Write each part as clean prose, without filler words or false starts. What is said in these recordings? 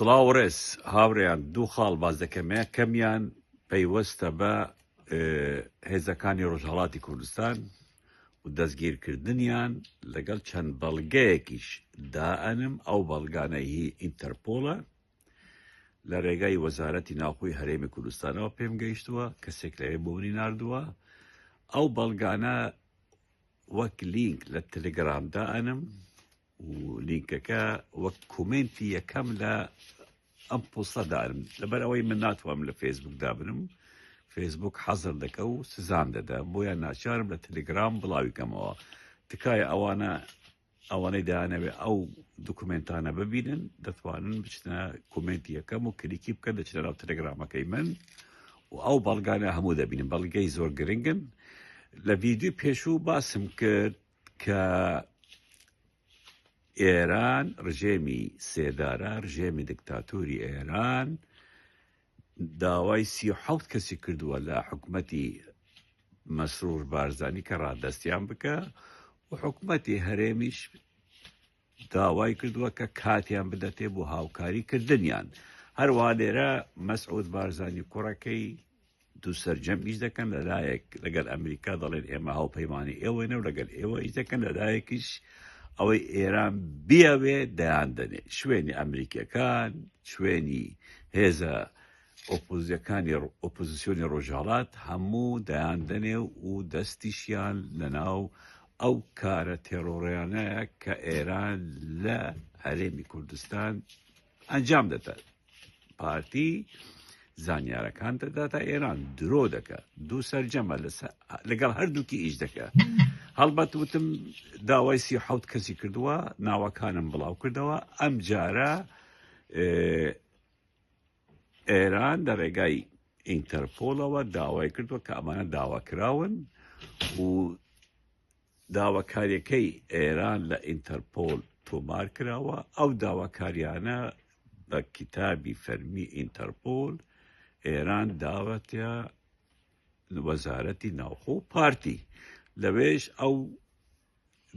سڵاوڕێز هاوڕێیان دوو خاڵ باز دەکەمەیە کەمیان پەیوەستە بە هێزەکانی ڕۆژهەڵاتی کوردستان و دەستگیرکردنیان لەگەڵ چەند بەڵگەیەکیش دائەنم ئەو بەڵگانەی ئینتەرپۆڵە لە ڕێگای وەزارەتی ناوخۆی هەرێمی کوردستانەوە پێم گەیشتووە کەسێک لەوێ بۆنی ناردووە ئەو بەڵگانە وەک لینک لە تەلەگرام دائەنم و لینکەکە وەک کومنتی یەکەم لە ئەم پۆستە دارم لەبەر ئەوەی من ناتوانم لە فێسبوک دابنم فێسبوک حەزر دەکە و سزان دەدا بۆیان ناچارم لە تەلەگرام بڵاویکەمەوە تکایە ئەوانەی دایانەوێ ئەو دوکومنتانە ببینن دەتوانن بچنە کومنتی یەکەم و کلیکی بکەن دەچنە ناو تەلەگرامەکەی من و ئەو بەڵگانە هەموو دەبینن بەڵگەی زۆر گرنگن لە ڤیدیۆ پێشوو باسم کرد کە ئێران ڕژێمی سێدارە ڕژێمی دکتاتۆری ئێران داوای 37 کەسی کردووە لە حکومەتی مەسرور بارزانی کە ڕادەستیان بکە و حکومەتی هەرێمیش داوای کردووە کە کاتیان بدەتێ بۆ هاوکاری کردنیان هەروە لێرە مەسعود بارزانی کوڕەکەی دوو سەرجەمیش دەکەن لەلایەک لەگەڵ ئەمریکا دەڵێن ئێمە هاوپەیمانی ئێوەنە و لەگەڵ ئێوە ئیش دەکەن لەلایەکیش ئەوەی ئێران بیاوێ دەیان دەنێ شوێنی ئەمریکیەکان شوێنی هێزە ئۆپۆزیسیۆنی ڕۆژهەڵات هەموو دەیان دەنێ و دەستیشیان لەناو ئەو کارە تێڕۆڕیانەیە کە ئێران لە هەرێمی کوردستان ئەنجام دەدات پارتی زانیارەکان دەداتە ئێران درۆ دەکە دوو سەرجەمە لەگەڵ هەردووکی ئیش دەکە هەڵبەت وتم داوای 37 کەسی کردووە ناوەکانم بڵاو کردەوە ئەم جارە ئێران لە ڕێگای ئینتەرپۆڵەوە داوای کردووە کە ئەمانە داواکراون و داواکاریەکەی ئێران لە ئینتەرپۆڵ تۆمار کراوە ئەو داواکاریانە بە کتابی فەرمی ئینتەرپۆڵ ئێران داوەتە وەزارەتی ناوخۆ پارتی لەوێش ئەو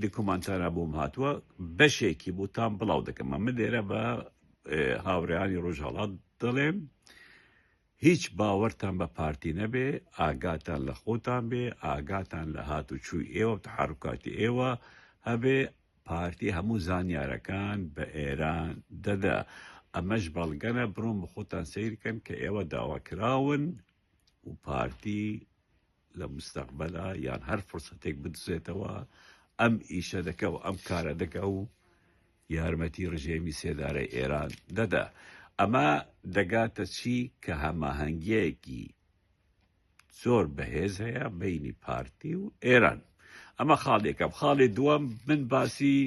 دیکۆمانتانە بۆم هاتووە بەشێکی بۆتان بڵاو دەکەم من لێرە بە هاوڕێیانی ڕۆژهەڵات دەڵێم هیچ باوەرتان بە پارتی نەبێ ئاگاتان لە خۆتان بێ ئاگاتان لە هاتوچووی ئێوە تحرکاتی ئێوە هەبێ پارتی هەموو زانیارەکان بە ئێران دەدا ئەمەش بەڵگەنە بڕۆن بە خۆتان سیرکەن کە ئێوە داواکراون و پارتی لە مستەقبەلە یان هەر فرسەتێک بدزێتەوە ئەم ئیشە دەکە و ئەم کارە دەکە و یارمەتی ڕژێمی سێدارەی ئێران دەدا ئەمە دەگاتە چی کە هەماهەنگیەکی زۆر بەهێز هەیە بینی پارتی و ئێران ئەمە خاڵێکە خاڵی دووەم من باسی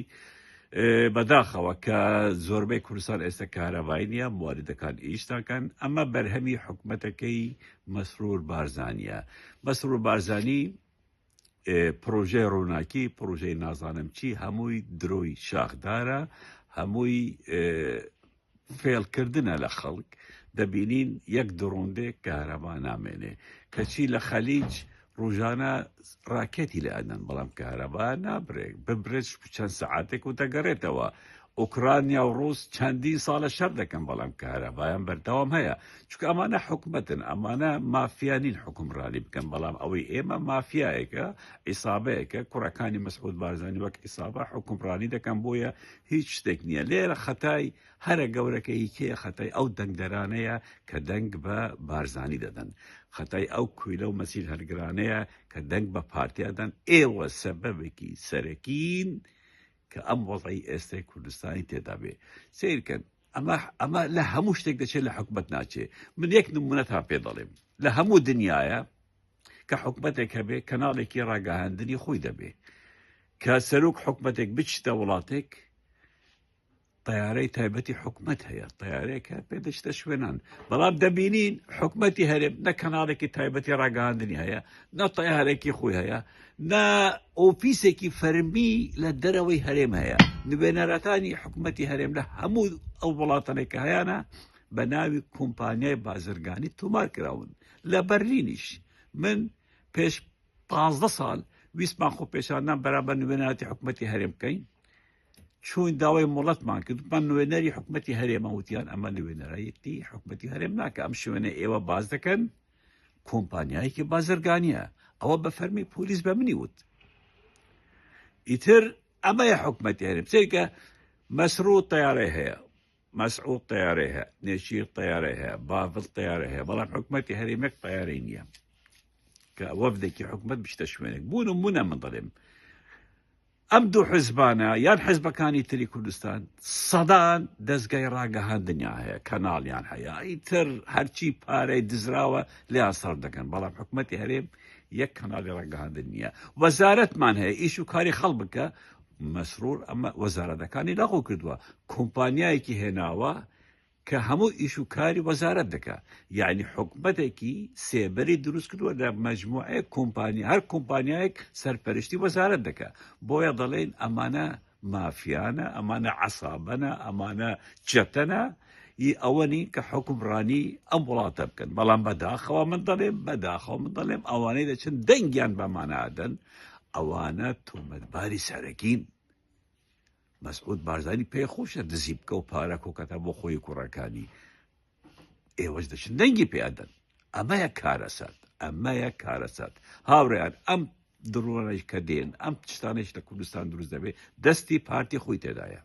بەداخەوە کە زۆربەی کوردستان ئێستا کارەبایی نیە مواردەکان ئیشتاکەن ئەمە بەرهەمی حکومەتەکەی مەسرور بارزانیە مەسرور بارزانی پرۆژەی ڕووناکی پرۆژەی نازانم چی هەمووی درۆی شاخدارە هەمووی فێڵکردنە لە خەڵک دەبینین یەک دڕۆندێک کارەبا نامێنێ کەچی لە خەلیج ڕۆژانە ڕاکێتی لە ئەدەن بەڵام کارەبا نابرێت ببرێت چەند سەعاتێک و دەگەڕێتەوە ئوکرانیا و ڕووس چەندین ساڵە شەر دەکەن بەڵام کارەبایان بەردەوام هەیە چونکە ئەمانە حکومەتن ئەمانە مافیانین حکومڕانی بکەن بەڵام ئەوەی ئێمە مافیایەکە ئیسابەیەکە کوڕەکانی مەسعود بارزانی وەک ئیسابە حکومڕانی دەکەن بۆیە هیچ شتێک نییە لێرە خەتای هەرە گەورەکە هیچەیە خەتای ئەو دەنگدەرانەیە کە دەنگ بە بارزانی دەدەن خەتای ئەو کویلە و مەسیل هەرگرانەیە کە دەنگ بە پارتیادەن ئێوە سەبەبێکی سەرەکین کە ئەم وەڵی ئێستای کوردستانی تێدا بێ سیرکەن ئەمە لە هەموو شتێک دەچێت لە حکومەت ناچێ من یەک نمونەتان پێ دەڵێم لە هەموو دنیاە کە حکومەتێک هەبێ کەناڵێکی ڕاگەهاندنی خۆی دەبێ کە سەرۆک حکومەتێک بچتە وڵاتێک تەیارەی تایبەتی حکومەت هەیە تەیارەیەکە پێدەچتە شوێنان بەڵام دەبینین حکومەتی هەرێم نە کەناڵێکی تایبەتی ڕاگەهاندنی هەیە نە تەیارێکی خۆی هەیە نە ئۆفیسێکی فەرمی لە دەرەوەی هەرێم هەیە نوێنەرەکانی حکومەتی هەرێم لە هەموو ئەو وڵاتانێکە هەیەە بە ناوی کۆمپانیای بازرگانی تۆمار کراون لە بەرلینیش من پێش 15 ساڵ ویستمان خۆ پێشاندان بەرامبەر نوێنەراتی حکومەتی هەرێم بکەین چوون داوای مڵەتمان کرد من نوێنەری حکوومەتی هەرێمە وتیان ئەمە نوێنەرایەتی حکوومەتی هەرێم ناکە ئەم شوێنە ئێوە باز دەکەن کۆمپانیایەکی بازرگانیە ئەوە بە فەرمی پۆلیس بە منی وت ئیتر ئەمەیە حکوومەتی هەرێم چێکە مەسعود تەیارەی هەیە مسعود طياري هەیە نێشیر طيارەی هەیە بافڵ طيارەی هەیە بەڵام حکوومەتی هەرێمێک طیارەی نییە کە وەفدێکی حکوومەت بشتە شوێنێک بوون و بوونە من دەڵێم ئەم دوو حزبانە یان حزبەکانی تری کوردستان سەدان دەستگای ڕاگەهاندنیا هەیە کەناڵیان هەیە ئیتر هەرچی پارەی دزراوە لیان سەر دەکەن بەڵام حکوومەتی هەرێم یەک کەناڵی ڕاگەهاندن نییە وەزارەتمان هەیە ئیش و کاری خەڵ بکە مەسرور ئەمە وەزارەتەکانی لاغۆ کردووە کۆمپانیایەکی هێناوە کە هەموو ئیش و کاری وەزارەت دەکە یعنی حکوومەتێکی سێبەری دروست کردووە لە مەجموعەیە کۆمپانیا هەر کۆمپانیایەک سەرپەرشتی وەزارەت دەکە بۆیە دەڵێن ئەمانە مافیانە ئەمانە عەسابەنە ئەمانە چەتەنە ئەوەنی کە حکومڕانی ئەم وڵاتە بکەن بەڵام بەداخەوە من دەڵێم ئەوانەی دەچن دەنگیان بەمانەدەن ئەوانە تۆمەتباری سەرەکین مەسعود بارزانی پێخۆشە دزی بکە و پارە کۆکەتە بۆ خۆی کوڕەکانی ئێوەش دەچن دەنگی پێدەن ئەمەیە کارەسات هاوڕێیان ئەم دڕۆنەی کە دێن ئەم شتانەی لە کوردستان دروست دەبێت دەستی پارتی خۆی تێدایە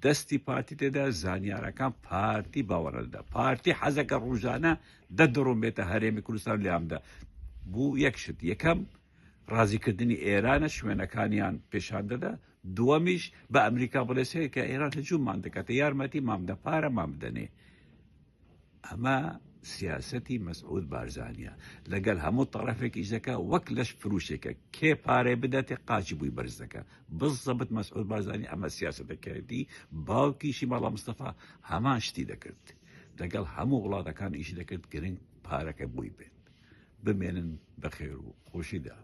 دەستی پارتی تێدا زانیارەکان پارتی باوەڕەدا پارتی حەزەکە ڕۆژانە دەدڕۆم بێتە هەرێمی کوردستان لێامدا بوو یەکشت یەکەم ڕازیکردنی ئێرانە شوێنەکانیان پێشان دەدا دووەمیش بە ئەمریکا بڵێسەیە کە ئێران هەجوومان دەکاتە یارمەتی مامدە پارە مامدەنێ ئەمە سیاسەتی مەسعود بارزانیە لەگەڵ هەموو تەڕەفێکیش دەکا وەک لەش فروشێکە کێ پارەی بداتێ قاچی بووی بەرز دەکە بزەبت مەسعود بارزانی ئەمە سیاسەتەکەیەتی باوکیشی مەڵا مستەفا هەمان شتی دەکرد لەگەڵ هەموو وڵاتەکان ئیشی دەکرد گرنگ پارەکە بووی بێت بمێنن بەخێر و خۆشیدا